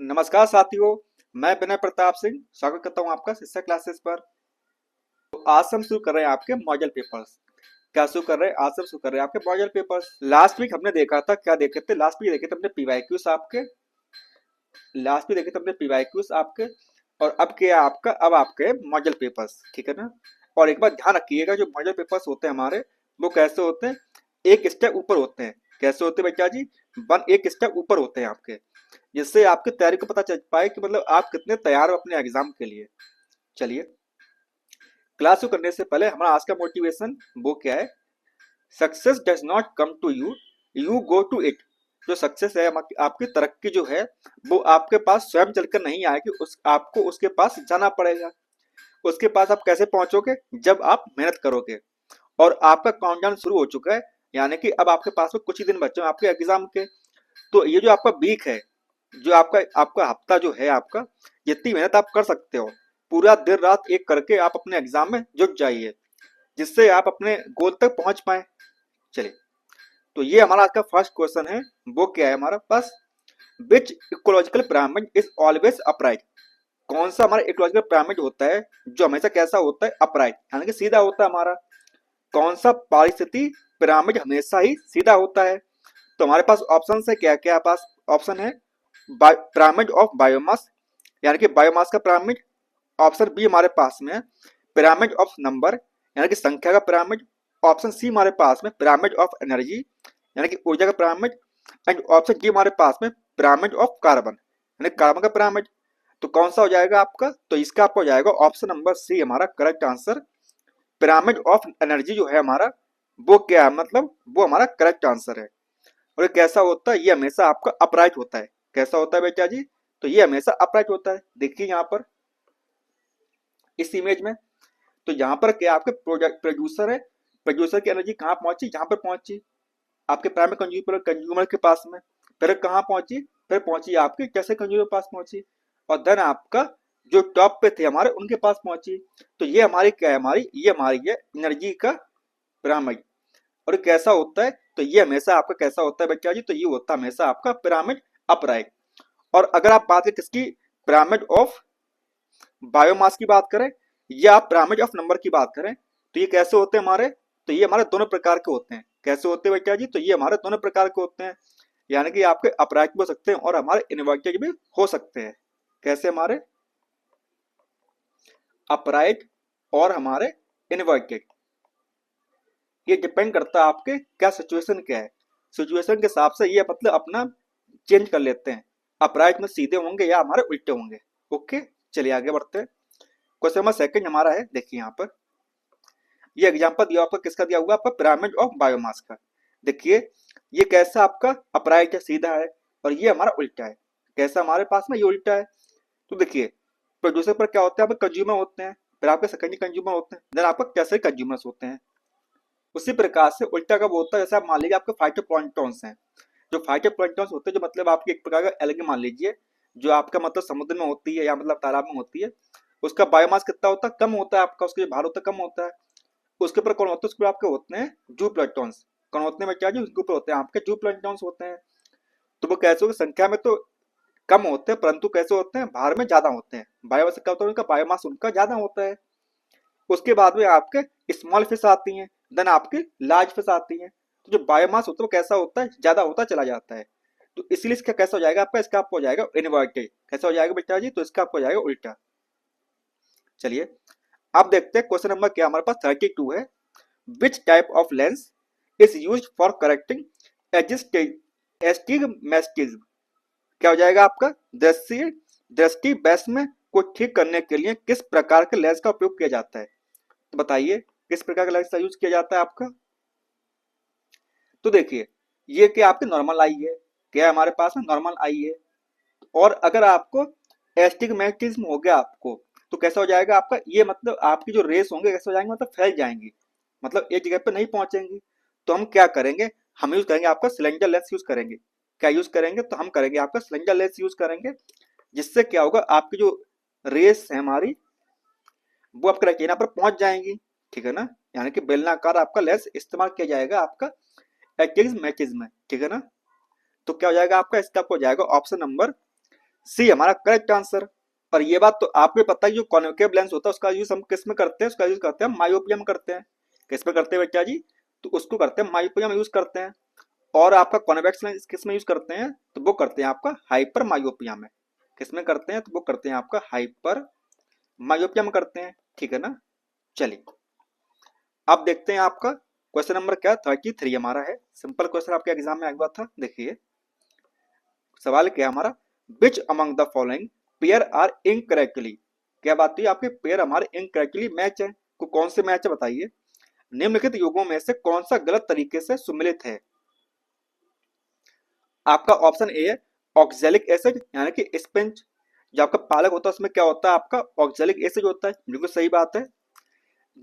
नमस्कार साथियों। मैं विनय प्रताप सिंह स्वागत करता हूं आपका शिक्षा क्लासेस पर। तो आज से हम शुरू कर रहे हैं आपके मॉडल पेपर्स। क्या शुरू कर रहे हैं? आज से शुरू कर रहे हैं आपके मॉडल पेपर्स। लास्ट वीक हमने देखा था, क्या देखे थे? लास्ट वीक देखे थे हमने पीवाईक्यूज आपके। लास्ट वीक देखे थे हमने पीवाईक्यूज आपके। और अब क्या है आपका? अब आपके मॉडल पेपर्स, ठीक है ना। और एक बात ध्यान रखिएगा, जो मॉडल पेपर्स होते हैं हमारे, वो कैसे होते हैं? एक स्टेप ऊपर होते हैं। कैसे होते हैं बेटा जी? एक स्टेप ऊपर होते हैं आपके, जिससे आपकी तैयारी को पता चल पाए कि मतलब आप कितने तैयार हो अपने एग्जाम के लिए। चलिए, क्लास शुरू करने से पहले हमारा आज का मोटिवेशन वो क्या है? Success does not come to you, you go to it. जो सक्सेस है, आपकी तरक्की जो है, वो आपके पास स्वयं चलकर नहीं आएगी, उस आपको उसके पास जाना पड़ेगा। उसके पास आप कैसे पहुंचोगे? जब आप मेहनत करोगे। और आपका काउंटडाउन शुरू हो चुका है, यानी कि अब आपके पास में कुछ ही दिन बचे हैं आपके एग्जाम के। तो ये जो आपका वीक है, जो आपका आपका हफ्ता जो है आपका, जितनी मेहनत आप कर सकते हो, पूरा दिन रात एक करके आप अपने एग्जाम में जुट जाइए, जिससे आप अपने गोल तक पहुंच पाए। चलिए, तो ये हमारा आज का फर्स्ट क्वेश्चन है। वो क्या है हमारा पास? Which ecological pyramid is always upright? कौन सा हमारा इकोलॉजिकल पिरामिड होता है जो हमेशा कैसा होता है? अपराइट, यानी कि सीधा होता है हमारा। कौन सा पारिस्थिति पिरामिड हमेशा ही सीधा होता है? तो हमारे पास ऑप्शन है, क्या क्या पास ऑप्शन है? पिरामिड ऑफ बायोमास, यानी कि बायोमास का पिरामिड। ऑप्शन बी हमारे पास में पिरामिड ऑफ नंबर, यानी कि संख्या का पिरामिड। ऑप्शन सी हमारे पास में पिरामिड ऑफ एनर्जी, यानी कि ऊर्जा का पिरामिड। एंड ऑप्शन डी हमारे पास में पिरामिड ऑफ कार्बन, यानी कार्बन का पिरामिड। तो कौन सा हो जाएगा आपका? तो इसका आपको हो जाएगा ऑप्शन नंबर सी हमारा correct answer. Pyramid of energy जो है हमारा, वो क्या है? मतलब वो हमारा करेक्ट आंसर है। और ये कैसा होता है? ये हमेशा आपका अपराइट होता है। कैसा होता है बेटा जी? तो ये हमेशा अपराइट होता है। देखिए यहाँ पर इस इमेज में, तो यहाँ पर क्या आपके प्रोडक्ट प्रोड्यूसर है। प्रोड्यूसर की एनर्जी कहाँ पहुंची? जहां पर पहुंची आपके प्राइमरी कंज्यूमर कंज्यूमर के पास में। फिर कहाँ पहुंची? फिर पहुंची आपके जैसे कंज्यूमर के पास पहुंची। और देन आपका जो टॉप पे थे हमारे, उनके पास पहुंची। तो ये हमारी क्या है? ये हमारी है एनर्जी का पिरामिड। और ये कैसा होता है? तो ये हमेशा आपका कैसा होता है बच्चा जी? तो ये होता है हमेशा आपका पिरामिड अपराइट। और अगर आप बात करें किसकी? पिरामिड ऑफ बायोमास की बात करें, या आप पिरामिड ऑफ नंबर की बात करें, तो ये कैसे होते हैं हमारे? तो ये हमारे दोनों प्रकार के होते हैं। कैसे होते हैं बेटा जी? तो ये हमारे दोनों प्रकार के होते हैं, यानी कि आपके अपराइट भी हो सकते हैं और हमारे इनवर्टेड भी हो सकते हैं। कैसे? हमारे अपराइट और हमारे इनवर्टेड। ये डिपेंड करता है आपके क्या सिचुएशन क्या है। सिचुएशन के हिसाब से ये मतलब अपना चेंज कर लेते हैं। अपराइट में सीधे होंगे या हमारे उल्टे होंगे। ओके, चलिए आगे बढ़ते हैं। क्वेश्चन नंबर सेकंड हमारा है, देखिए यहाँ पर ये एग्जांपल दिया आपका, किसका दिया हुआ? आपका पिरामिड ऑफ बायोमास का। देखिए ये कैसा आपका अपराइट है, सीधा है, और ये हमारा उल्टा है। कैसा हमारे पास में? ये उल्टा है। तो देखिए, प्रोड्यूसर पर क्या होता है? आपके कंज्यूमर होते हैं, फिर आपके सेकेंडरी कंज्यूमर होते हैं, देन आपका टर्सरी कंज्यूमर्स होते हैं। उसी प्रकार से उल्टा कब होता है? जैसे आप मान लीजिए आपके फाइटोप्लैंक्टन्स हैं। जो फाइटोप्लैंक्टन्स होते हैं, जो मतलब आपके एक प्रकार का एल्गी मान लीजिए, जो आपका मतलब समुद्र में होती है या मतलब तालाब में होती है। उसका बायोमास कितना होता है? कम होता है आपका, उसका जो भार होता है कम होता है। उसके ऊपर कौन होता है? उसके ऊपर आपके होते हैं जू प्लैंक्टन्स। कौन होते हैं बेटा जी? उसके ऊपर होते हैं आपके जू प्लैंक्टन्स होते हैं। तो वो कैसे होगा? संख्या में तो कम होते हैं, परंतु कैसे होते हैं? भार में ज्यादा होते हैं। बायोमास क्या होता है? उनका बायोमास उनका ज्यादा होता है। उसके बाद में आपके स्मॉल फिश आती हैं, देन आपकी लार्ज फिश आती हैं। तो जो बायोमास होता है वो कैसा होता है? ज्यादा होता चला जाता है। तो इसलिए इसका कैसा हो जाएगा आपका? इसका आपको हो जाएगा इनवर्टेड। कैसा हो जाएगा बेटा जी? तो इसका आपको हो जाएगा उल्टा। चलिए, अब देखते हैं क्वेश्चन नंबर क्या हमारे पास 32 है। विच type of lens is use for correcting astigmatism? क्या हो जाएगा आपका? दृष्टि बैस में को ठीक करने के लिए किस प्रकार के लेंस का उपयोग किया जाता है? तो बताइए किस प्रकार का लेंस का यूज किया जाता है आपका? तो देखिए, ये क्या आपकी नॉर्मल आई है। क्या है हमारे पास में? नॉर्मल आई है। और अगर आपको एस्टिग्मेटिज्म हो गया आपको, तो कैसा हो जाएगा आपका? ये मतलब आपकी जो रेस होंगे कैसे हो जाएंगे? मतलब फैल जाएंगी, मतलब एक जगह पे नहीं पहुंचेंगी। तो हम क्या करेंगे? हम यूज करेंगे आपका सिलेंडर लेंस यूज करेंगे। क्या यूज करेंगे? तो हम करेंगे आपका सिलेंडर लेंस यूज करेंगे। जिससे क्या होगा? आपकी जो रेस है हमारी, वो आपके रेटिना पर पहुंच जाएंगी। ठीक है ना। यानी कि बेलनाकार आपका लेंस इस्तेमाल किया जाएगा आपका एस्टिग्मेटिज्म में। ठीक है ना। तो क्या हो जाएगा आपका? इसका आपको हो जाएगा ऑप्शन नंबर सी हमारा करेक्ट आंसर। और ये बात तो आपको पता है, जो कॉन्वेकेव लेंस होता है उसका यूज हम किस में करते हैं, उसका यूज करते हैं मायोपिया में करते हैं। किस में करते हैं बच्चा जी, तो उसको करते हैं मायोपिया में यूज करते हैं। और आपका कॉन्वेक्स लेंस किस में यूज करते हैं, तो वो करते हैं आपका हाइपर मायोपिया में। किस में करते हैं, तो वो करते हैं आपका हाइपर मायोपिया में करते हैं, ठीक है ना। चलिए अब देखते हैं आपका क्वेश्चन नंबर क्या 33 हमारा है। सिंपल क्वेश्चन आपके एग्जाम में आया हुआ था। देखिए सवाल क्या है हमारा, which among the following pair are incorrectly. क्या बात हुई, आपके पेयर हमारे इनकरेक्टली मैच है। कौन से मैच है बताइए। निम्नलिखित युगों में से कौन सा गलत तरीके से सुमिलित है। आपका ऑप्शन ए है ऑक्जेलिक एसिड यानी कि स्पिंच। जो आपका पालक होता है उसमें क्या होता है, आपका ऑक्जेलिक एसिड होता है, बिल्कुल सही बात है।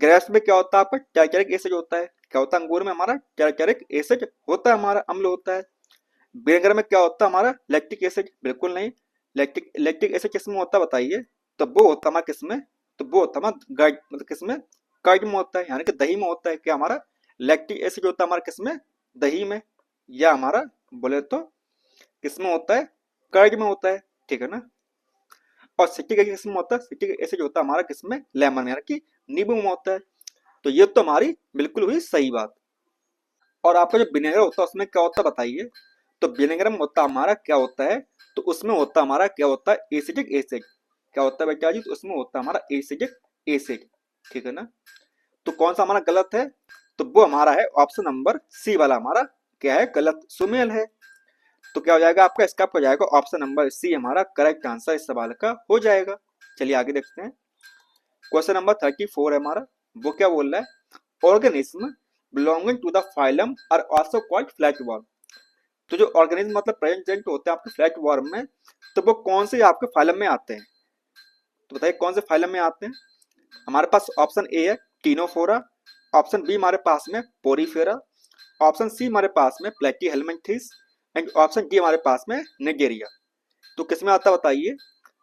ग्रेप्स में क्या होता है, आपका टैर्टरिक एसिड होता है। क्या होता है, अंगूर में हमारा टैर्टरिक एसिड होता है, हमारा अम्ल होता है। विनेगर में क्या होता है, हमारा लैक्टिक एसिड, बिल्कुल नहीं। लैक्टिक लैक्टिक एसिड किसमें होता है बताइए, तो वो होता है हमारा किसमें, तो वो होता है हमारा गाइड मतलब किसमें, कर्ड में होता है, यानी कि दही में होता है। क्या हमारा लैक्टिक एसिड होता है हमारा किसमें, दही में, या हमारा बोले तो किसमें होता है, कर्ड में होता है, ठीक है ना। और सिट्रिक एसिड किसमें होता है, सिट्रिक एसिड होता है हमारा किसमें, लेमन में, यानी कि नींबू में होता है। तो ये तो हमारी बिल्कुल हुई सही बात। और आपका जो विनेगर होता है उसमें क्या होता है बताइए, तो विनेगर में होता हमारा क्या होता है, तो उसमें होता हमारा क्या होता है, एसिडिक एसिड। क्या होता है बेटा जी, तो उसमें होता है हमारा एसिडिक एसिड, ठीक है ना। तो कौन सा हमारा गलत है, तो वो हमारा है ऑप्शन नंबर सी वाला हमारा क्या है, गलत सुमेल है। तो क्या हो जाएगा आपका, इसका आपको जाएगा ऑप्शन नंबर सी हमारा करेक्ट आंसर इस सवाल का हो जाएगा। चलिए आगे देखते हैं। क्वेश्चन नंबर 34 है हमारा। वो क्या बोल रहा है, organism belonging to the phylum are also called flatworm. तो जो ऑर्गेनिज्म मतलब प्रेजेंट होते हैं आपके फ्लैटवर्म में, तो वो कौन से आपके फाइलम में आते हैं, तो बताइए कौन से फाइलम में आते हैं। हमारे पास ऑप्शन ए है टीनोफोरा, ऑप्शन बी हमारे पास में पोरीफेरा, ऑप्शन सी हमारे पास में प्लेटी हेलमेंथिस, एंड ऑप्शन डी हमारे पास में निगेरिया। तो किसमें आता बताइए,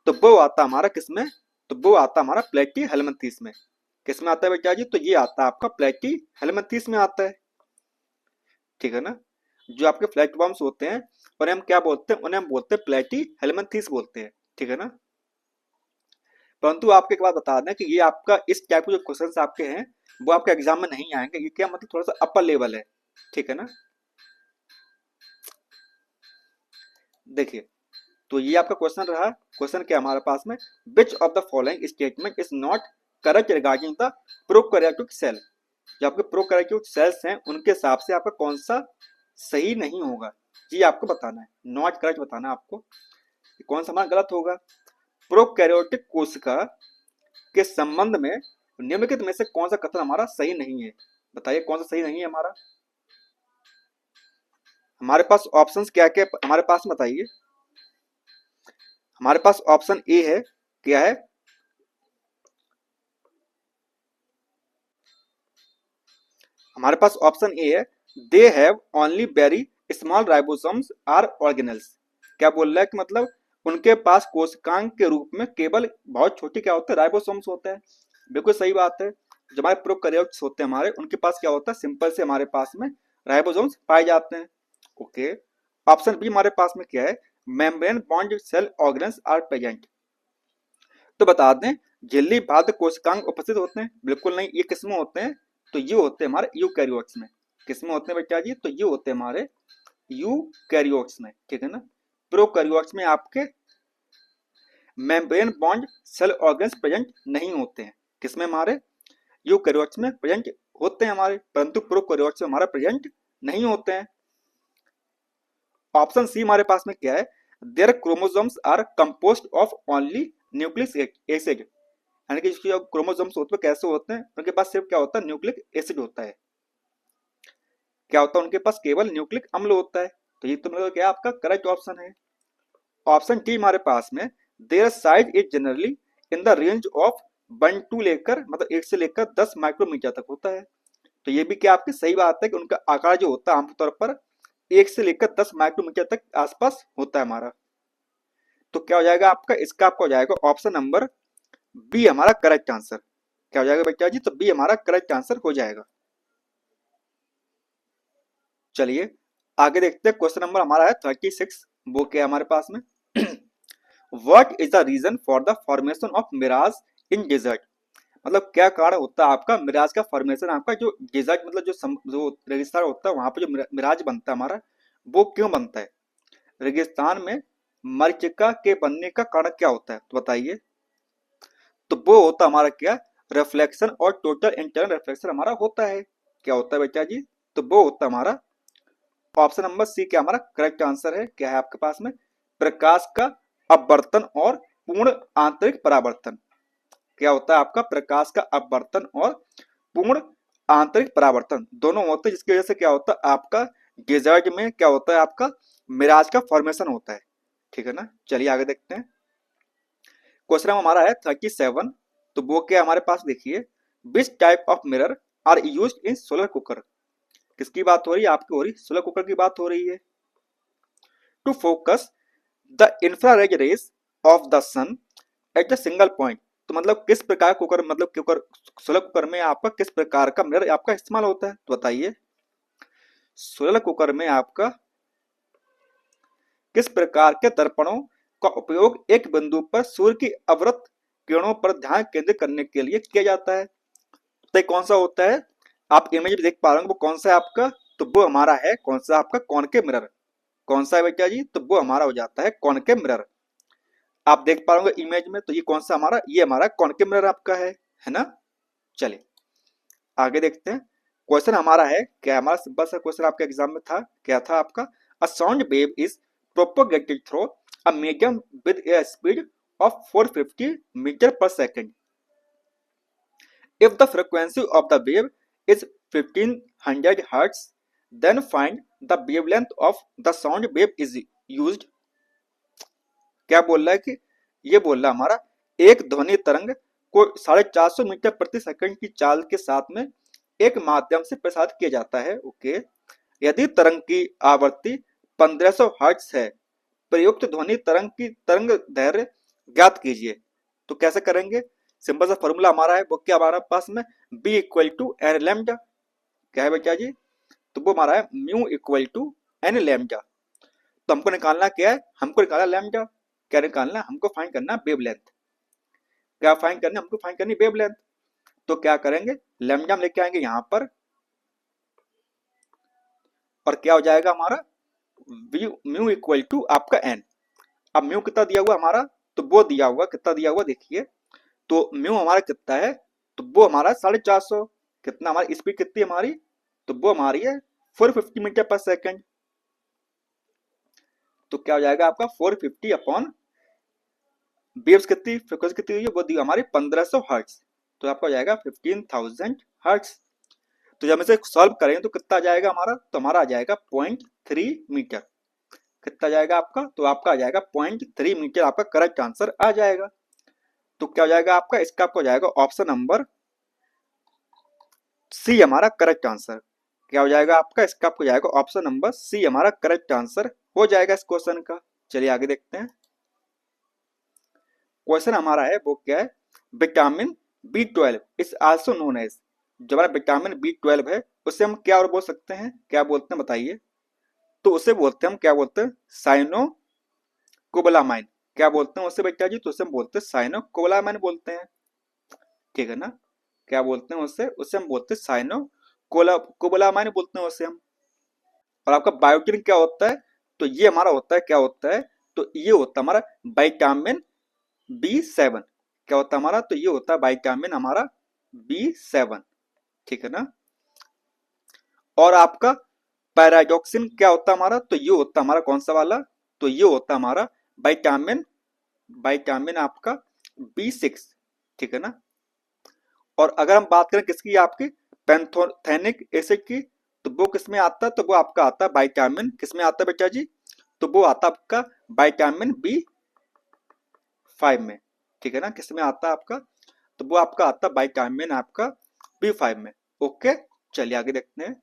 तो वो आता हमारा किसमें, तो वो आता हमारा प्लेटी हेलमेंथिस में। किसमें आता है बेटा जी, तो ये आता है आपका प्लेटी हेलमेंथिस में आता है, ठीक है ना। जो आपके फ्लैटवर्म्स होते हैं उन्हें हम क्या बोलते हैं, उन्हें हम बोलते हैं प्लेटी हेलमेंथिस बोलते हैं, ठीक है ना। परंतु आपको एक बात बता दें कि ये आपका इस टाइप के जो क्वेश्चंस आपके हैं वो आपके एग्जाम में नहीं आएंगे। ये क्या मतलब थोड़ा सा अपर लेवल है, ठीक है ना। देखिए तो ये आपका क्वेश्चन रहा। क्वेश्चन क्या हमारे पास में, which of the following statement is not correct regarding the prokaryotic cell. जो आपके प्रोकैरियोटिक सेल्स हैं उनके हिसाब से आपका कौन सा सही नहीं होगा, ये आपको बताना है, नॉट करेक्ट बताना है आपको, कौन सा हमारा गलत होगा। प्रोकैरियोटिक कोशिका के संबंध में निम्नलिखित में से कौन सा कथन हमारा सही नहीं है, बताइए कौन सा सही नहीं है हमारा। हमारे पास ऑप्शंस क्या क्या हमारे पास बताइए। हमारे पास ऑप्शन ए है, क्या है, हमारे पास ऑप्शन ए है they have only very small ribosomes are organelles. क्या बोल रहा है कि मतलब उनके पास कोशिकांग के रूप में केवल बहुत छोटी क्या होता है, राइबोसोम्स होते हैं, बिल्कुल सही बात है। जो हमारे प्रोकैरियोट्स होते हैं हमारे, उनके पास क्या होता है, सिंपल से हमारे पास में राइबोसोम्स पाए जाते हैं, ओके। ऑप्शन बी हमारे पास में क्या है, membrane bound cell organelles are present. तो बता दें झिल्ली बाध्य कोशिकांग उपस्थित होते हैं, बिल्कुल नहीं। ये किसमें होते हैं, तो ये होते हैं हमारे यूकैरियोट्स में। किसमें होते हैं बेटा जी, तो ये होते हैं हमारे यूकैरियोट्स में, ठीक है ना। प्रोकैरियोट्स में आपके membrane bound cell organs present नहीं होते हैं। किसमें, हमारे यूकैरियोट्स में प्रेजेंट होते हैं हमारे, परंतु प्रोकैरियोट्स में हमारा प्रेजेंट नहीं होते हैं। ऑप्शन सी हमारे पास में क्या है, their chromosomes are composed of only nucleic acid. यानी कि जो क्रोमोसोम्स होते हैं कैसे होते हैं, उनके पास सिर्फ क्या होता है, न्यूक्लिक एसिड होता है। क्या होता है, उनके पास केवल न्यूक्लिक अम्ल होता है। तो ये तो मतलब क्या आपका करेक्ट ऑप्शन है। ऑप्शन टी हमारे पास में their size is generally in the range of 1 to लेकर मतलब 1 से लेकर 10 माइक्रोमीटर तक होता है। तो ये भी क्या आपकी सही बात है कि उनका आकार जो होता है आमतौर पर 1 से लेकर 10 माइक्रोमीटर तक आसपास होता है हमारा। तो क्या हो जाएगा आपका, इसका आपका हो जाएगा ऑप्शन नंबर बी हमारा करेक्ट आंसर। क्या हो जाएगा बेटा जी, तो बी हमारा करेक्ट आंसर हो जाएगा। चलिए आगे देखते हैं। क्वेश्चन नंबर हमारा है 36। वो क्या है हमारे पास में what is the reason for the formation of mirage in desert, मतलब क्या कारण होता है आपका मिराज का फॉर्मेशन, आपका जो डेजर्ट मतलब जो रेगिस्तान होता है वहां पे जो मिराज बनता है हमारा, वो क्यों बनता है? रेगिस्तान में मरीचिका के बनने का कारण क्या होता है तो बताइए। तो वो होता हमारा क्या, रिफ्लेक्शन और टोटल इंटरनल रिफ्लेक्शन हमारा होता है। क्या होता है बेटा जी? तो वो होता है हमारा ऑप्शन नंबर सी क्या हमारा करेक्ट आंसर है। क्या है आपके पास में? प्रकाश का अपवर्तन और पूर्ण आंतरिक परावर्तन। क्या होता है आपका? प्रकाश का अपवर्तन और पूर्ण आंतरिक परावर्तन दोनों होते हैं, जिसकी वजह से क्या होता है आपका डेजर्ट में क्या होता है आपका मिराज का फॉर्मेशन होता है। ठीक है ना, चलिए आगे देखते हैं। क्वेश्चन हमारा है 37। तो वो क्या हमारे पास देखिए, which type of mirror are use in solar cooker. किसकी बात हो रही है? आपकी हो रही सोलर कुकर की बात हो रही है। To focus the infrared rays of the sun at the single point. तो मतलब किस प्रकार कुकर, मतलब कुकर सोलर कुकर में आपका किस प्रकार का मिरर आपका इस्तेमाल होता है तो बताइए। सोलर कुकर में आपका किस प्रकार के दर्पणों का उपयोग एक बिंदु पर सूर्य की अवरत किरणों पर ध्यान केंद्रित करने के लिए किया जाता है? तो कौन सा होता है? आप इमेज देख पा रहे हो वो कौन सा है आपका? तो वो हमारा है कौन सा आपका कॉनकेव मिरर। कौन सा है बेटा जी? तो वो हमारा हो जाता है कॉनकेव मिरर। आप देख पा रहे होंगे इमेज में, तो ये कौन सा हमारा, ये हमारा कॉनकेव मिरर आपका है ना। चलिए आगे देखते हैं। क्वेश्चन हमारा है क्या, हमारा सिंपल सा क्वेश्चन आपके एग्जाम में था, क्या था आपका? A sound wave is propagated through a medium with a speed of 450 metre per second. If the frequency of the wave is 1500 hertz, then find the wavelength of the sound wave is used. क्या बोल रहा है कि ये बोल रहा है हमारा एक ध्वनि तरंग को 450 मीटर प्रति सेकंड की चाल के साथ में एक माध्यम से प्रसारित किया जाता है। ओके, यदि तरंग की आवृत्ति 1500 हर्ट्ज है, प्रयुक्त ध्वनि तरंग की तरंग दैर्घ्य ज्ञात कीजिए। तो कैसे करेंगे? सिंपल सा फॉर्मूला हमारा है, वो क्या हमारा पास में B equal to n lambda. क्या है बेटा जी? तो वो हमारा है mu equal to n lambda. तो हमको निकालना क्या है? हमको निकालना लैम्डा। क्या निकालना? हमको फाइंड करना वेवलेंथ। क्या फाइंड करना? हमको फाइंड करनी वेवलेंथ। तो क्या करेंगे? लैम्डा लेके आएंगे यहाँ पर, और क्या हो जाएगा हमारा म्यू इक्वल टू आपका एन। अब म्यू कितना दिया हुआ हमारा? तो वो दिया हुआ कितना दिया हुआ देखिए। तो म्यू हमारा कितना है? तो वो हमारा 450। कितना हमारी स्पीड कितनी हमारी? तो वो हमारी है 450 मीटर पर सेकेंड। तो क्या हो जाएगा आपका 450 अपॉन वेव्स कितनी, फ्रीक्वेंसी कितनी हुई है वो दी हमारी 1500 हर्ट्ज। तो आपका हो जाएगा 15000 हर्ट्ज। तो जब इसे सॉल्व करेंगे तो कितना आ जाएगा हमारा? तो हमारा आ जाएगा 0.3 मीटर। कितना जाएगा आपका? तो आपका आ जाएगा 0.3 मीटर, आपका करेक्ट आंसर आ जाएगा। तो क्या हो जाएगा आपका? इसका आपको जाएगा ऑप्शन नंबर सी हमारा करेक्ट आंसर। क्या हो जाएगा आपका? इसका आपको जाएगा ऑप्शन नंबर सी हमारा करेक्ट आंसर हो जाएगा इस क्वेश्चन का। चलिए आगे देखते हैं। क्वेश्चन हमारा है वो क्या है, vitamin B12 is also known as. जो हमारा विटामिन B12 है उसे हम क्या और बोल सकते हैं? क्या बोलते हैं बताइए। तो उसे बोलते हैं हम क्या बोलते हैं? Cyano cobalamin. क्या बोलते हैं उसे बेटा जी? तो उसे हम बोलते हैं साइनो कोबलामाइन बोलते हैं। ठीक है ना। क्या बोलते हैं उसे? उसे हम बोलते हैं साइनो कोबलामाइन बोलते हैं उसे हम। और आपका बायोटिन क्या होता है? तो ये हमारा होता है क्या होता है? तो ये होता है हमारा विटामिन B7। क्या होता है हमारा? तो ये होता है विटामिन हमारा B7। ठीक है ना। और आपका पैराडॉक्सिन क्या होता है हमारा? तो ये होता है हमारा कौन सा वाला? तो ये होता है हमारा विटामिन विटामिन आपका B6। ठीक है ना। और अगर हम बात करें किसकी, आपकी पैंथोथेनिक एसिड की, तो वो किसमें आता है? तो वो आपका आता है विटामिन, किसमें आता है बेटा जी? तो वो आता है आपका विटामिन B5 में। ठीक है ना। किसमें आता है आपका? तो वो आपका आता है विटामिन आपका B5 में। ओके, चलिए आगे देखते हैं।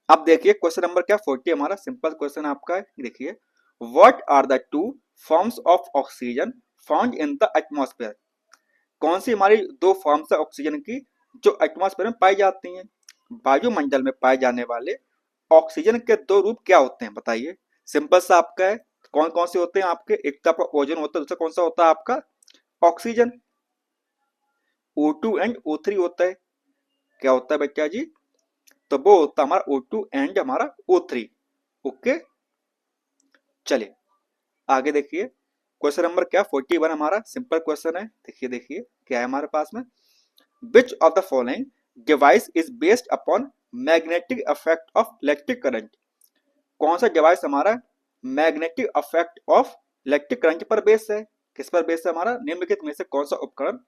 अब देखिए क्वेश्चन नंबर क्या 40 हमारा सिंपल क्वेश्चन आपका है। देखिए, what are the two forms of oxygen found in the atmosphere. कौन सी हमारी दो फॉर्म्स है ऑक्सीजन की जो एटमॉस्फेयर में पाई जाती हैं? वायुमंडल में पाए जाने वाले ऑक्सीजन के दो रूप क्या होते हैं बताइए। सिंपल सा आपका है, कौन कौन से होते हैं आपके? एक तो आपका ओजोन होता है, दूसरा कौन सा होता है आपका? ऑक्सीजन। O2 एंड O3 होता है। क्या होता है बच्चा जी? तो वो होता है हमारा O2 एंड हमारा O3। ओके, चलिए आगे देखिए। क्वेश्चन नंबर क्या 41 हमारा सिंपल क्वेश्चन है। देखिए देखिए क्या है हमारे पास में। Which of the following device is based upon magnetic effect of electric current? कौन सा डिवाइस हमारा magnetic effect of electric current पर बेस है? किस पर बेस है हमारा? निम्नलिखित में से कौन सा उपकरण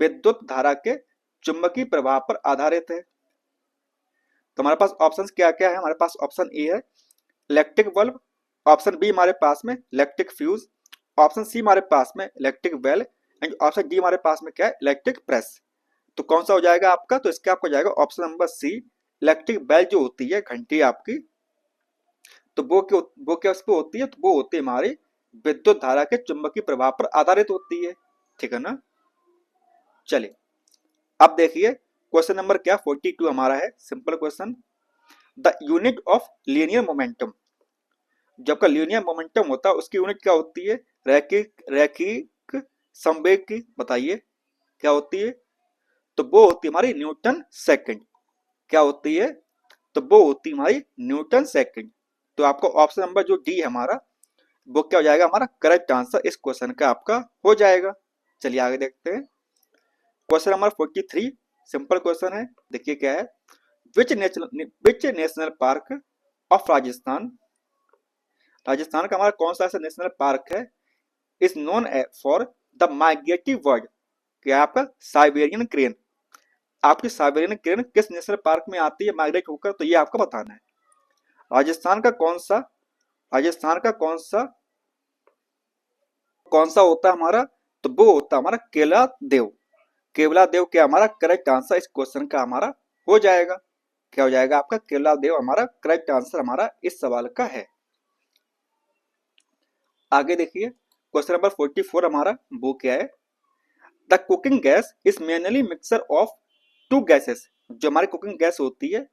विद्युत धारा के चुंबकीय प्रवाह पर आधारित है? तो हमारे पास ऑप्शंस क्या क्या है? हमारे पास ऑप्शन ए है इलेक्ट्रिक बल्ब, ऑप्शन बी हमारे पास में इलेक्ट्रिक फ्यूज, ऑप्शन सी हमारे पास में electric bell and option D हमारे पास में क्या है? Electric press. तो कौन सा हो जाएगा आपका? तो इसका आपको जाएगा option number C electric bell जो होती है घंटी आपकी, तो वो क्या उस पर होती है? तो वो होती है हमारी विद्युत धारा के चुंबकीय प्रवाह पर आधारित होती है। ठीक है ना? चलिए अब देखिए क्वेश्चन नंबर क्या 42 हमारा है simple question. The unit of linear momentum, जब का लीनियर मोमेंटम होता है उसकी यूनिट क्या होती है? रैखिक रैखिक संवेग की। बताइए क्या होती है? तो वो होती है हमारी न्यूटन सेकंड। क्या होती है? तो वो होती है हमारी न्यूटन सेकंड। तो आपको ऑप्शन नंबर जो डी है हमारा वो क्या हो जाएगा? हमारा करेक्ट आंसर इस क्वेश्चन का आपका हो जाएगा। चलिए आगे देखते हैं। क्वेश्चन नंबर 43 सिंपल क्वेश्चन है। देखिए क्या है। Which national park of Rajasthan, Rajasthan का हमारा कौन सा ऐसा नेशनल पार्क है is known for the migrative bird? क्या है आपका? Siberian crane. आपकी साइबेरियन क्रेन किस नेशनल पार्क में आती है माइग्रेट होकर? तो ये आपको बताना है। राजस्थान का कौन सा, राजस्थान का कौन सा होता है हमारा? तो वो होता है हमारा केला देव। केवला देव क्या हमारा करेक्ट आंसर इस क्वेश्चन का हमारा हो जाएगा। क्या हो जाएगा आपका? केवला देव हमारा करेक्ट आंसर हमारा इस सवाल का है। आगे देखिए क्वेश्चन नंबर 44 हमारा वो क्या है। The cooking gas is mainly mixture of two gases. जो हमारी कुकिंग गैस होती है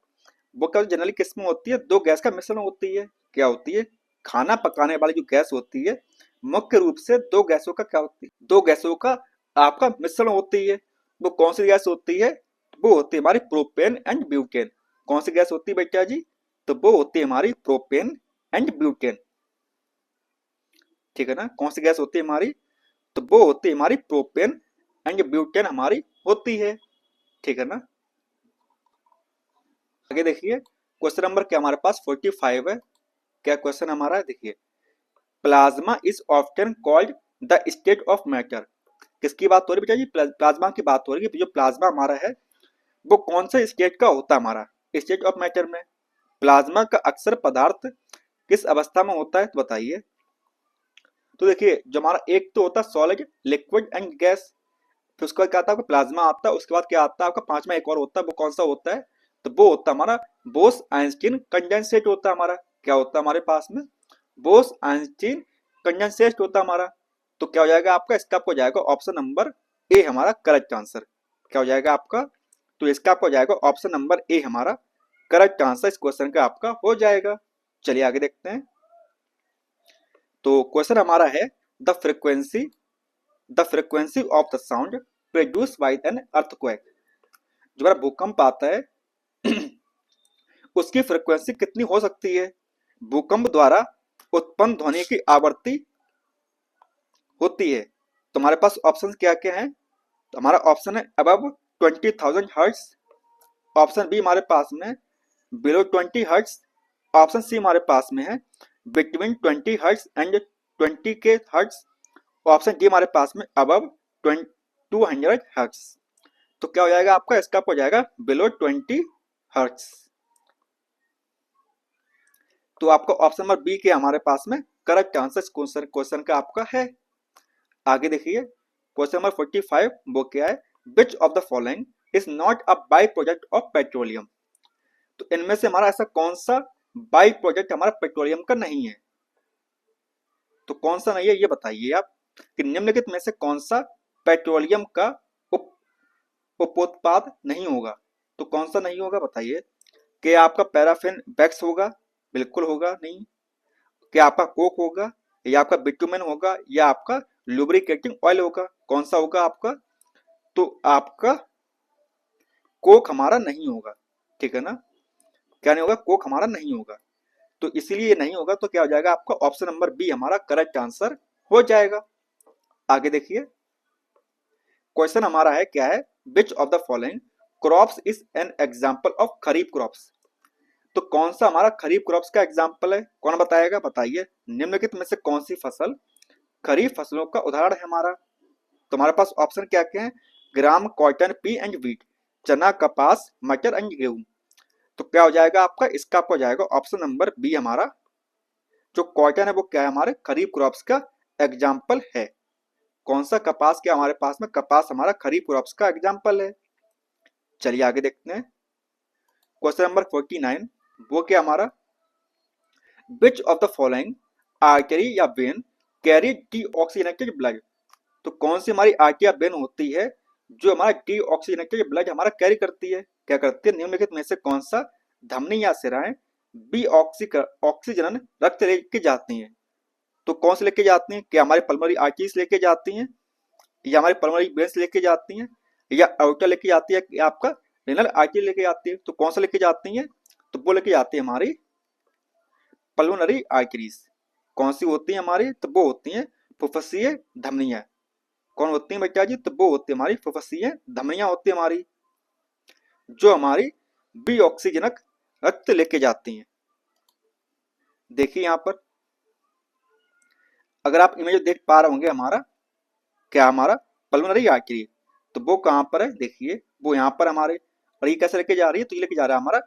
वो क्या जनरली किस में होती है? दो गैस का मिश्रण होती है। क्या होती है? खाना पकाने वाली जो गैस होती है मुख्य रूप से दो गैसों का क्या होती है? दो गैसों का आपका मिश्रण होती है। वो कौन सी गैस होती है? वो होती है हमारी प्रोपेन एंड ब्यूटेन। कौन सी गैस होती है बेटा जी? तो वो होती है हमारी प्रोपेन एंड ब्यूटेन। ठीक है ना? कौन सी गैस होती है हमारी? तो वो होती है हमारी प्रोपेन एंड ब्यूटेन हमारी होती है। ठीक है ना? आगे देखिए क्वेश्चन नंबर क्या हमारे पास 45 है। क्या क्वेश्चन हमारा है? देखिए plasma is often called the state of matter. किसकी बात हो रही है बेटा जी? प्लाज्मा की बात हो रही है। जो प्लाज्मा हमारा है वो कौन से स्टेट का होता है? हमारा स्टेट ऑफ मैटर में। प्लाज्मा का अक्सर पदार्थ किस अवस्था में होता है? तो बताइए। तो देखिए जो हमारा एक तो होता है सॉलिड, लिक्विड एंड गैस, फिर उसके बाद क्या आता है? प्लाज्मा आता है। उसके बाद क्या आता है आपका? पांचवा एक और होता है। वो कौन सा होता है? तो वो होता है हमारा बोस आइंस्टीन कंडेंसेट होता है हमारा। क्या होता है हमारे पास में? बोस आइंस्टीन कंडेंसेट होता है हमारा। तो क्या हो जाएगा आपका? इसका आपको जाएगा ऑप्शन नंबर ए हमारा करेक्ट आंसर। क्या हो जाएगा आपका? तो इसका आपको जाएगा ऑप्शन नंबर ए हमारा करेक्ट आंसर इस क्वेश्चन का आपका हो जाएगा। चलिए आगे देखते हैं। तो क्वेश्चन हमारा है the frequency of the sound produce by an earthquake. जो हमारा भूकंप आता है उसकी फ्रीक्वेंसी कितनी हो सकती है? भूकंप द्वारा उत्पन्न ध्वनि की आवृत्ति होती है। तो हमारे पास ऑप्शन क्या क्या है? तो हमारा ऑप्शन है अबव 20,000 हर्ट्ज, ऑप्शन बी हमारे पास में बिलो 20 हर्ट्ज, ऑप्शन सी हमारे पास में है बिटवीन 20 हर्ट्ज एंड 20 के हर्ट्ज, ऑप्शन डी हमारे पास में अबव 200 हर्ट्ज। तो क्या हो जाएगा आपका? इसका हो जाएगा बिलो 20 हर्ट्ज। तो आपका ऑप्शन नंबर बी के हमारे पास में करेक्ट आंसर क्वेश्चन का आपका है। आगे देखिए क्वेश्चन नंबर 45 वो क्या है। Which of the following is not a by product of petroleum. तो इनमें से हमारा ऐसा कौन सा बाई प्रोडक्ट हमारा पेट्रोलियम का नहीं है? तो कौन सा नहीं है ये बताइए आप कि निम्नलिखित में से कौन सा पेट्रोलियम का उपोत्पाद नहीं होगा? तो कौन सा नहीं होगा बताइए। क्या आपका पैराफिन वैक्स होगा? बिल्कुल होगा नहीं। क्या आपका कोक होगा? या आपका बिटुमेन होगा या आपका लुब्रिकेटिंग ऑयल होगा, कौन सा होगा आपका? तो आपका कोक हमारा नहीं होगा, ठीक है ना, क्या नहीं होगा? कोक हमारा नहीं होगा। तो इसीलिए ये नहीं होगा, तो क्या हो जाएगा आपका ऑप्शन नंबर बी हमारा करेक्ट आंसर हो जाएगा। आगे देखिए, क्वेश्चन हमारा है क्या है, which of the following crops is an example of kharif crops? तो कौन सा हमारा खरीफ क्रॉप्स का एग्जाम्पल है, कौन बताएगा? बताइए, निम्नलिखित में से कौन सी फसल खरीफ फसलों का उदाहरण है हमारा? तो हमारे पास ऑप्शन क्या क्या है, ग्राम, कॉटन, पी एंड वीट, चना, कपास, मटर एंड गेहूं। तो क्या हो जाएगा आपका? इसका आपको हो जाएगा ऑप्शन नंबर बी हमारा, जो कॉटन है वो क्या है हमारे खरीफ क्रॉप्स का एग्जाम्पल है। कौन सा? कपास। क्या हमारे पास में कपास हमारा खरीफ क्रॉप्स का एग्जाम्पल है। चलिए आगे देखते हैं, क्वेश्चन नंबर 49, वो क्या हमारा, विच ऑफ द फॉलोइंग आर्टरी या वेन कैरी डीऑक्सीजनेटेड ब्लड? तो कौन सी हमारी आर्टरी या वेन होती है जो हमारा डीऑक्सीजनेटेड ब्लड हमारा कैरी करती है? क्या करती है? निम्नलिखित में से कौन सा धमनी या सिराएं बी ऑक्सीजन रक्त लेके जाती हैं? तो कौन से लेके जाती हैं? क्या हमारी पल्मोनरी आर्टरीज लेके जाती हैं, या हमारी पल्मोनरी वेन्स लेके जाती हैं, या आउटर लेके जाती है, या आपका रेनल आर्टरी लेके जाती है? तो कौन सा लेके जाती हैं? तो वो लेके जाती है हमारी पल्मोनरी आर्टरीज। कौन सी होती है हमारी? तो वो होती हैं फुफ्फुसीय धमनियां। कौन होती है बेटा जी? तो वो होती है हमारी फुफ्फुसीय धमनियां होती है हमारी, जो हमारी बी ऑक्सीजनक रक्त लेके जाती हैं। देखिए यहाँ पर अगर आप इमेज देख पा रहे होंगे, हमारा क्या, हमारा पल्मोनरी आर्टरी, तो वो कहाँ पर है? देखिए वो यहाँ पर हमारे, और ये कैसे लेके जा रही है? तो ये लेके जा रहा है हमारा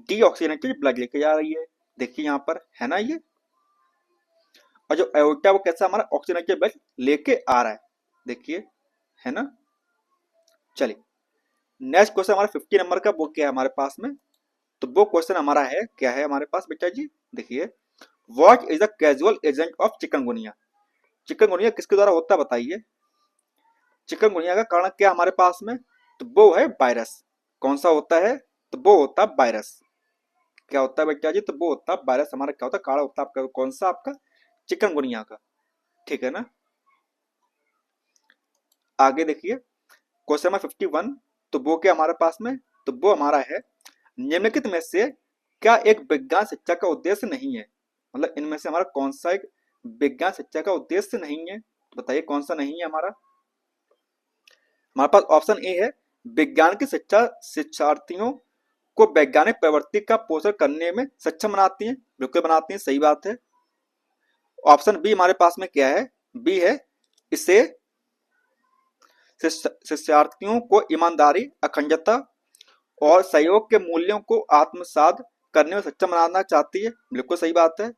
डीऑक्सीजनेटेड ब्लड लेके जा रही है। देखिए यहाँ पर है ना ये, और जो एओर्टा वो कैसा हमारा ऑक्सीजनेटेड ब्लड लेके आ रहा है, देखिए, है ना। चलिए नेक्स्ट क्वेश्चन हमारा 50 नंबर का, वो क्या है हमारे पास में? तो वो क्वेश्चन हमारा है क्या है हमारे पास बेटा जी? देखिए, what is the casual agent of chikungunya? Chikungunya किसके द्वारा होता है बताइए? चिकनगुनिया का कारण क्या हमारे पास में? तो वो है वायरस। कौन सा होता है? तो वो होता है वायरस। क्या होता है बेटा जी? तो वो होता है वायरस। हमारा क्या होता है? कारण होता है आपका कौन सा? आपका चिकनगुनिया का, ठीक है ना। आगे देखिए, क्वेश्चन नंबर 51, तो वो क्या हमारे पास में? तो वो हमारा है, निम्नलिखित में से क्या एक विज्ञान शिक्षा का उद्देश्य नहीं है? मतलब इनमें से हमारा कौन सा एक विज्ञान शिक्षा का उद्देश्य नहीं है? बताइए कौन सा नहीं है हमारा? हमारे पास ऑप्शन ए है, विज्ञान की शिक्षा शिक्षार्थियों को वैज्ञानिक प्रवृत्ति का पोषण करने में सक्षम बनाती है। बिल्कुल बनाती है, सही बात है। ऑप्शन बी हमारे पास में क्या है? बी है, इसे शिक्षार्थियों को ईमानदारी, अखंडता और सहयोग के मूल्यों को आत्मसात करने में सक्षम बनाना चाहती है। बिल्कुल सही बात है।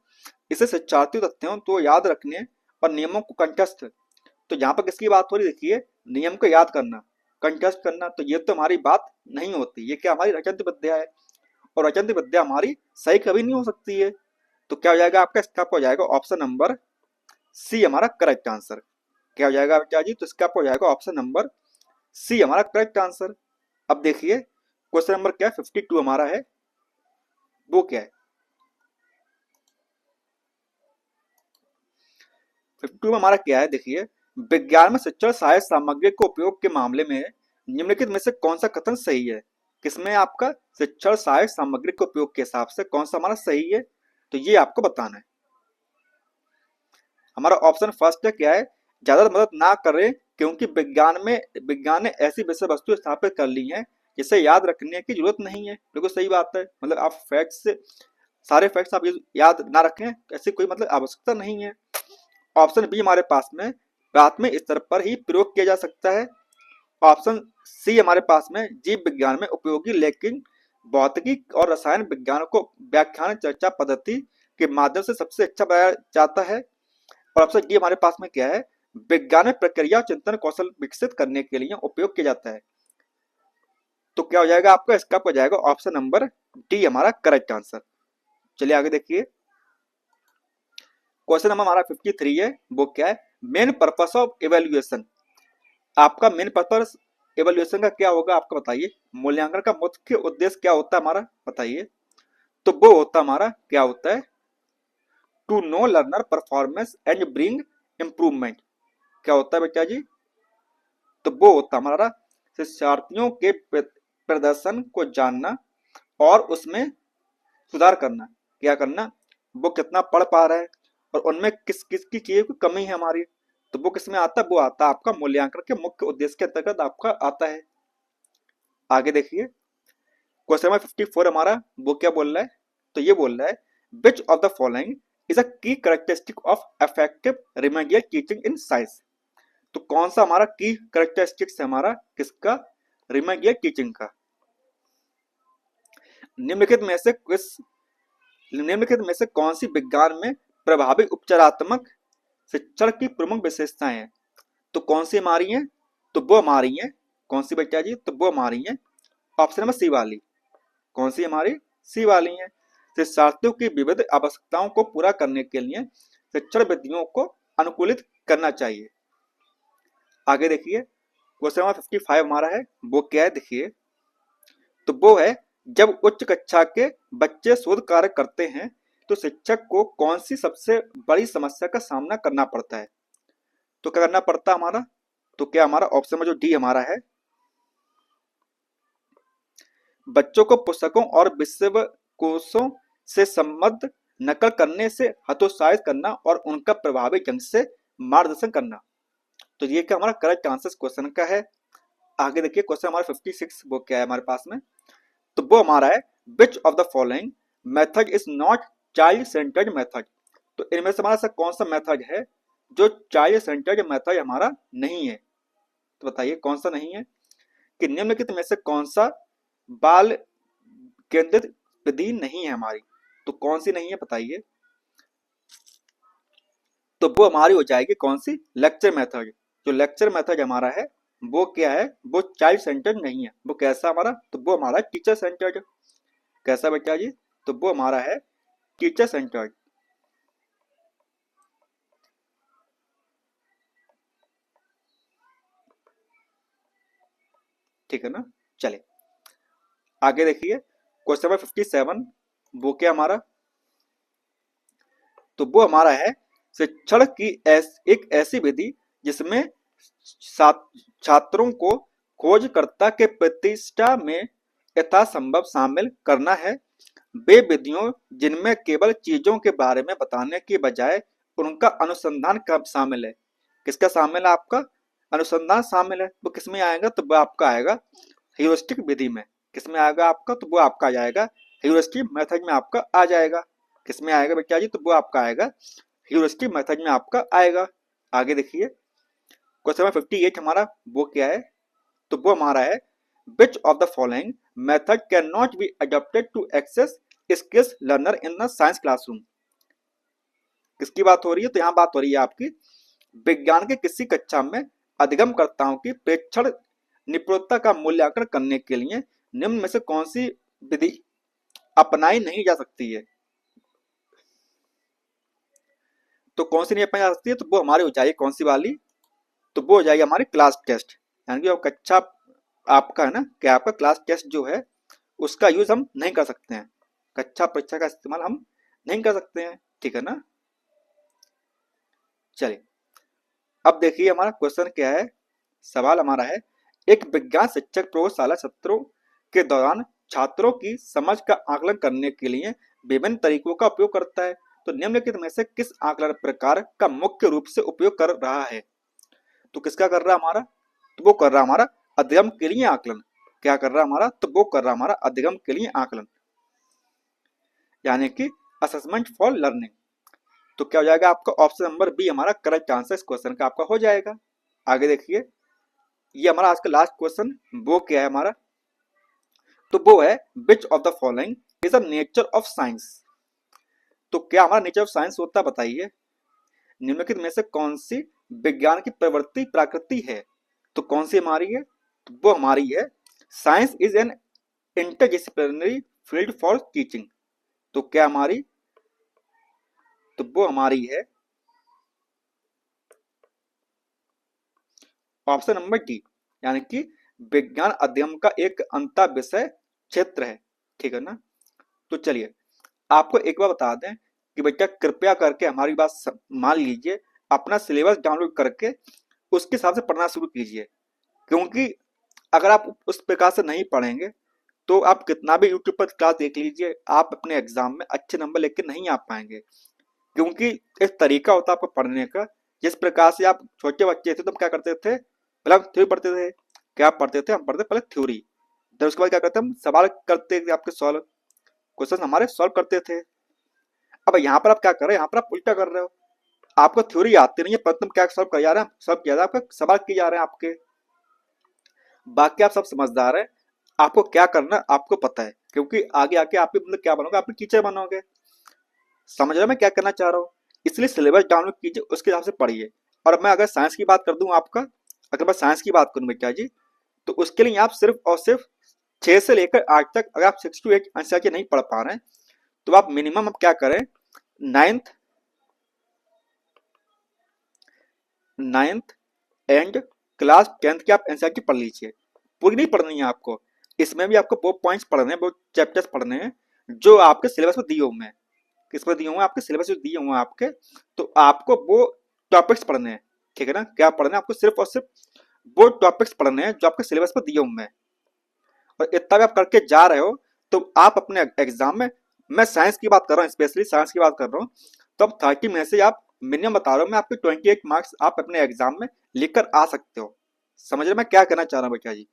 इसे शिक्षार्थी तथ्यों को याद रखने और नियमों को कंठस्थ, तो यहाँ पर किसकी बात हो रही? देखिए, नियम को याद करना, कंठस्थ करना, तो ये तो हमारी बात नहीं होती। ये क्या हमारी रचंत विद्या है, और रचंत विद्या हमारी सही कभी नहीं हो सकती है। तो क्या हो जाएगा आपका? इसका हो जाएगा ऑप्शन नंबर सी हमारा करेक्ट आंसर। क्या हो जाएगा बेटा जी? तो इसका हो जाएगा ऑप्शन नंबर सी हमारा करेक्ट आंसर। अब देखिए क्वेश्चन नंबर क्या है, 52 हमारा है, वो क्या है? 52 में हमारा क्या है? देखिए, विज्ञान में शिक्षण सहायक सामग्री के उपयोग के मामले में निम्नलिखित में से कौन सा कथन सही है? किसमें आपका शिक्षण सहायक सामग्री के उपयोग के हिसाब से कौन सा हमारा सही है? तो ये आपको बताना है। हमारा ऑप्शन फर्स्ट है क्या है, ज्यादा मदद ना करें, क्योंकि विज्ञान ने ऐसी विषय वस्तु स्थापित कर ली है जिसे याद रखने की जरूरत नहीं है। बिल्कुल सही बात है। मतलब आप फैक्ट्स, सारे फैक्ट्स आप याद ना रखें, ऐसी कोई मतलब आवश्यकता नहीं है। ऑप्शन बी हमारे पास में प्राथमिक स्तर पर ही प्रयोग किया जा सकता है। ऑप्शन सी हमारे पास में जीव विज्ञान में उपयोगी, लेकिन भौतिकी और रसायन विज्ञान को व्याख्यान चर्चा पद्धति के माध्यम से सबसे अच्छा बनाया जाता है। और ऑप्शन डी हमारे पास में क्या है, विज्ञान में प्रक्रिया चिंतन कौशल विकसित करने के लिए उपयोग किया जाता है। तो क्या हो जाएगा आपका? इसका हो जाएगा ऑप्शन नंबर डी हमारा करेक्ट आंसर। चलिए आगे देखिए, क्वेश्चन नंबर हमारा 53 है, वो क्या है, मेन पर्पस ऑफ इवेल्युएशन। आपका मेन पर्पस इवेल्युएशन का क्या होगा आपका बताइए? मूल्यांकन का मुख्य उद्देश्य क्या होता है हमारा? बताइए। तो वो होता हमारा क्या होता है, to know learner performance and bring improvement. क्या होता है बेटा जी? तो वो होता है हमारा शिक्षार्थियों के प्रदर्शन को जानना और उसमें सुधार करना। क्या करना? वो कितना पढ़ पा रहे हैं और उनमें किस किस की चीज की कमी है हमारी, तो वो किस में आता है? वो आता है आपका मूल्यांकन के मुख्य उद्देश्य के अंतर्गत आपका आता है। आगे देखिए क्वेश्चन नंबर 54 हमारा वो क्या बोल रहा है? तो ये बोल रहा है which of the following is a key characteristic of effective remedial teaching in science. तो कौन सा हमारा की कैरेक्टरिस्टिक्स है हमारा किसका? रिमेडियल टीचिंग का। निम्नलिखित में से कौन सी विज्ञान में प्रभावी उपचारात्मक शिक्षण की प्रमुख विशेषताएं हैं? तो कौन सी हमारी हैं? तो वो हमारी हैं कौन सी बेटा जी? तो वो हमारी हैं ऑप्शन नंबर सी वाली। कौन सी हमारी? सी वाली हैं। शिक्षार्थियों की विविध आवश्यकताओं को पूरा करने के लिए शिक्षण विधियों को अनुकूलित करना चाहिए। आगे देखिए क्वेश्चन नंबर 55 हमारा है वो क्या है देखिए, तो वो है जब उच्च कक्षा के बच्चे शोध कार्य करते हैं तो शिक्षक को कौन सी सबसे बड़ी समस्या का सामना करना पड़ता है? तो क्या करना पड़ता है हमारा? तो क्या हमारा ऑप्शन में जो डी हमारा है, बच्चों को पुस्तकों और विश्वकोशों से संबद्ध नकल करने से हतोत्साहित करना और उनका प्रभावी ढंग से मार्गदर्शन करना। तो ये क्या हमारा करेक्ट आंसर क्वेश्चन का है। आगे देखिए क्वेश्चन हमारा 56 वो क्या है हमारे पास में, तो वो हमारा है which of the following method is not child centred method. तो इनमें से हमारा सा कौन सा मेथड है जो चाइल्ड सेंटर्ड मेथड हमारा नहीं है? तो बताइए कौन सा नहीं है कि निम्नलिखित में से कौन सा बाल केंद्रित विधि नहीं है हमारी? तो कौन सी नहीं है बताइए? तो वो हमारी हो जाएगी कौन सी? Lecture method. जो लेक्चर मेथड हमारा है वो क्या है? वो चाइल्ड सेंटर्ड नहीं है। वो कैसा हमारा? तो वो हमारा टीचर सेंटर्ड। कैसा बेटा जी? तो वो हमारा है टीचर सेंटर्ड। ठीक है ना? चले आगे देखिए क्वेश्चन नंबर 57 वो क्या हमारा, तो वो हमारा है शिक्षण की एक ऐसी विधि जिसमें छात्रों को खोजकर्ता के प्रतिष्ठा में यथासंभव शामिल करना है। वे विधियों जिनमें केवल चीजों के बारे में बताने की बजाय उनका अनुसंधान कब शामिल है? किसका शामिल है? आपका अनुसंधान शामिल है। वो किस में आएगा? तो वो आपका आएगा ह्यूरिस्टिक विधि में। किस में आएगा आपका? तो वो आपका आ जाएगा ह्यूरिस्टिक मेथड में आपका आ जाएगा। किस में आएगा बेटा जी? तो वो आपका आएगा ह्यूरिस्टिक मेथड में आपका आएगा। आगे देखिए क्वेश्चन नंबर 58 हमारा वो क्या है, तो वो हमारा है which of the following method can not be adopted to access skills learner in the science classroom. किसकी बात हो रही है? तो यहाँ बात हो रही है आपकी विज्ञान के किसी कक्षा में अधिगमकर्ताओं की प्रेक्षण निपुणता का मूल्यांकन करने के लिए निम्न में से कौन सी विधि अपनाई नहीं जा सकती है? तो कौन सी नहीं अपनाई जा सकती है? तो वो हमारी हो जाएगी कौन सी वाली? तो वो हो जाएगी हमारी क्लास टेस्ट। यानी कि कक्षा आपका है ना कि आपका क्लास टेस्ट जो है उसका यूज हम नहीं कर सकते हैं। कक्षा परीक्षा का इस्तेमाल हम नहीं कर सकते हैं। ठीक है ना? चलिए अब देखिए हमारा क्वेश्चन क्या है। सवाल हमारा है एक विज्ञान शिक्षक प्रयोगशाला सत्रों के दौरान छात्रों की समझ का आकलन करने के लिए विभिन्न तरीकों का उपयोग करता है। तो निम्नलिखित में से किस आकलन प्रकार का मुख्य रूप से उपयोग कर रहा है? तो किसका कर रहा है हमारा? तो वो कर रहा हमारा अधिगम के लिए आकलन। क्या कर रहा हमारा? तो वो कर रहा हमारा अधिगम के लिए आकलन, यानी कि असेसमेंट फॉर लर्निंग। तो क्या हो जाएगा आपका ऑप्शन नंबर बी हमारा करेक्ट आंसर इस क्वेश्चन का आपका हो जाएगा। आगे देखिए ये हमारा आज का लास्ट क्वेश्चन वो क्या है हमारा, तो वो है which of the following is a nature of science. तो क्या हमारा नेचर ऑफ साइंस होता है बताइए? निम्नलिखित में से कौन सी विज्ञान की प्रवृत्ति प्रकृति है? तो कौन सी हमारी है? तो वो हमारी है science is an interdisciplinary field for teaching. तो क्या हमारी? तो वो हमारी है ऑप्शन नंबर डी, यानी कि विज्ञान अध्ययन का एक अंतर विषय क्षेत्र है। ठीक है ना? तो चलिए आपको एक बार बता दें कि बेटा कृपया करके हमारी बात मान लीजिए, अपना सिलेबस डाउनलोड करके उसके हिसाब से पढ़ना शुरू कीजिए। क्योंकि अगर आप उस प्रकार से नहीं पढ़ेंगे तो आप कितना भी यूट्यूब पर क्लास देख लीजिए, आप अपने एग्जाम में अच्छे नंबर लेके नहीं आ पाएंगे। क्योंकि एक तरीका होता है आपको पढ़ने का। जिस प्रकार से आप छोटे बच्चे थे तो हम क्या करते थे, मतलब थ्योरी पढ़ते थे। क्या पढ़ते थे? हम पढ़ते पहले थ्योरी, फिर उसके बाद क्या करते हम सवाल करते थे, आपके सॉल्व क्वेश्चन हमारे सॉल्व करते थे। अब यहाँ पर आप क्या कर रहे हैं, यहाँ पर आप उल्टा कर रहे हो। आपको थ्योरी आती नहीं है परंतु तुम क्या सॉल्व कर जा रहे हैं, सॉल्व किया जा रहा है, आपका सवाल किए जा रहे हैं आपके। बाकी आप सब समझदार हैं, आपको क्या करना आपको पता है। क्योंकि आगे आके आप भी मतलब क्या बनोगे, आप भी टीचर बनोगे। समझ रहे हो मैं क्या करना चाह रहा हूँ? इसलिए सिलेबस डाउनलोड कीजिए, उसके हिसाब से पढ़िए। और मैं अगर साइंस की बात कर दूं आपका, अगर मैं साइंस की बात करूं बेटा जी, तो उसके लिए आप सिर्फ और सिर्फ 6 से लेकर 8 तक, अगर आप 6 to 8 आंसर नहीं पढ़ पा रहे हैं तो आप मिनिमम अब क्या करें, ninth ninth and class 10th की आप एनसीईआरटी पढ़ लीजिए। पूरी नहीं पढ़नी है आपको, इसमें भी आपको वो पॉइंट्स पढ़ने हैं, वो चैप्टर्स पढ़ने हैं जो आपके सिलेबस में दिए हुए हैं। किस पर दिए हुए हैं? आपके सिलेबस में दिए हुए हैं आपके, तो आपको वो टॉपिक्स पढ़ने हैं। ठीक है ना? क्या पढ़ना है आपको? सिर्फ और सिर्फ वो टॉपिक्स पढ़ने हैं जो आपके सिलेबस पर दिए हुए हैं। और इतना भी आप करके जा रहे हो तो आप अपने एग्जाम में, मैं साइंस की बात कर रहा हूँ, स्पेशली साइंस की बात कर रहा हूँ, तो अब 30 में से आप मिनिमम बता रहा हूँ मैं, आपके 28 मार्क्स आप अपने एग्जाम में लेकर आ सकते हो। समझ रहे मैं क्या कहना चाह रहा हूँ बेटा जी?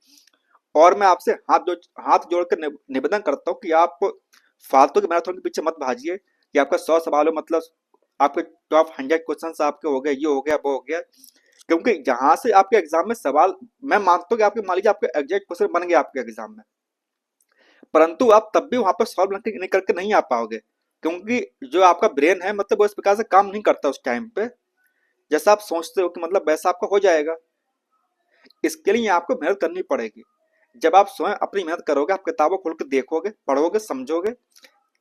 और मैं आपसे हाथ जोड़कर निवेदन करता हूँ कि आप फालतू के मैराथन के पीछे मत भाजिए कि आपका 100 सवाल हो, मतलब आपके टॉप 100 क्वेश्चन आपके हो गए, ये हो गया वो हो गया। क्योंकि जहां से आपके एग्जाम में सवाल, मैं मानता हूँ कि आपके मान लीजिए आपके एग्जैक्ट क्वेश्चन बन गया आपके एग्जाम में, परंतु आप तब भी वहां पर सॉल्व नहीं करके नहीं आ पाओगे। क्योंकि जो आपका ब्रेन है मतलब वो इस प्रकार से काम नहीं करता उस टाइम पे, जैसा आप सोचते हो कि मतलब वैसा आपका हो जाएगा। इसके लिए आपको मेहनत करनी पड़ेगी। जब आप स्वयं अपनी मेहनत करोगे, आप किताबों खोल के देखोगे, पढ़ोगे, समझोगे,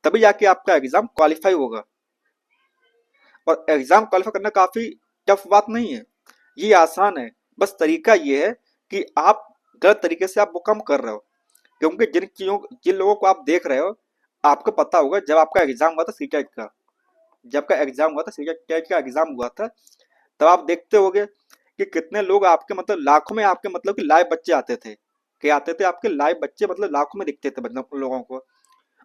तभी जाके आपका एग्जाम क्वालिफाई होगा। और एग्जाम क्वालिफाई करना काफी टफ बात नहीं है, ये आसान है। बस तरीका ये है कि आप गलत तरीके से आप वो काम कर रहे हो। क्योंकि जिन लोगों को आप देख रहे हो, आपको पता होगा जब आपका एग्जाम हुआ था सीटेट का, जब का एग्जाम हुआ था सीटेट का एग्जाम हुआ था, तब आप देखते होगे कि कितने लोग आपके मतलब लाखों में आपके मतलब कि लाइव बच्चे आते थे, कि आते थे आपके लाइव बच्चे, मतलब लाखों में दिखते थे मतलब उन लोगों को।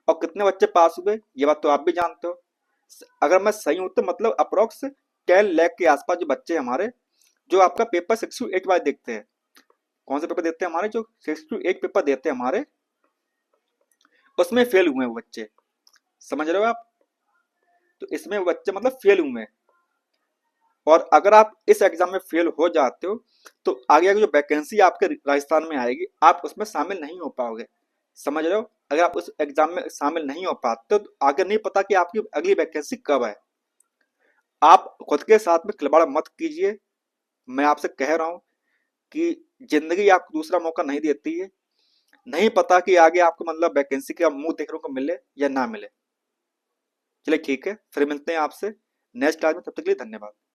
और कितने बच्चे पास हुए ये बात तो आप भी जानते हो। अगर मैं सही हूं तो मतलब अप्रोक्स 10 लाख के आसपास जो बच्चे हमारे, जो आपका पेपर 6 to 8 वाले देखते हैं। कौन से पेपर देते हैं हमारे? जो 6 to 8 पेपर देते हैं हमारे, उसमें फेल हुए हैं वो बच्चे। समझ रहे हो आप? तो इसमें वो बच्चे मतलब फेल हुए हैं। और अगर आप इस एग्जाम में फेल हो जाते हो तो आगे आगे जो वैकेंसी आपके राजस्थान में आएगी, आप उसमें शामिल नहीं हो पाओगे। समझ रहे हो? अगर आप उस एग्जाम में शामिल नहीं हो पाते तो आगे नहीं पता कि आपकी अगली वैकेंसी कब है। आप खुद के साथ में खिलवाड़ मत कीजिए। मैं आपसे कह रहा हूं कि जिंदगी आपको दूसरा मौका नहीं देती है। नहीं पता कि आगे आपको मतलब वैकेंसी का मुंह देखने को मिले या ना मिले। चलिए ठीक है, फिर मिलते हैं आपसे नेक्स्ट क्लास में, तब तक के लिए धन्यवाद।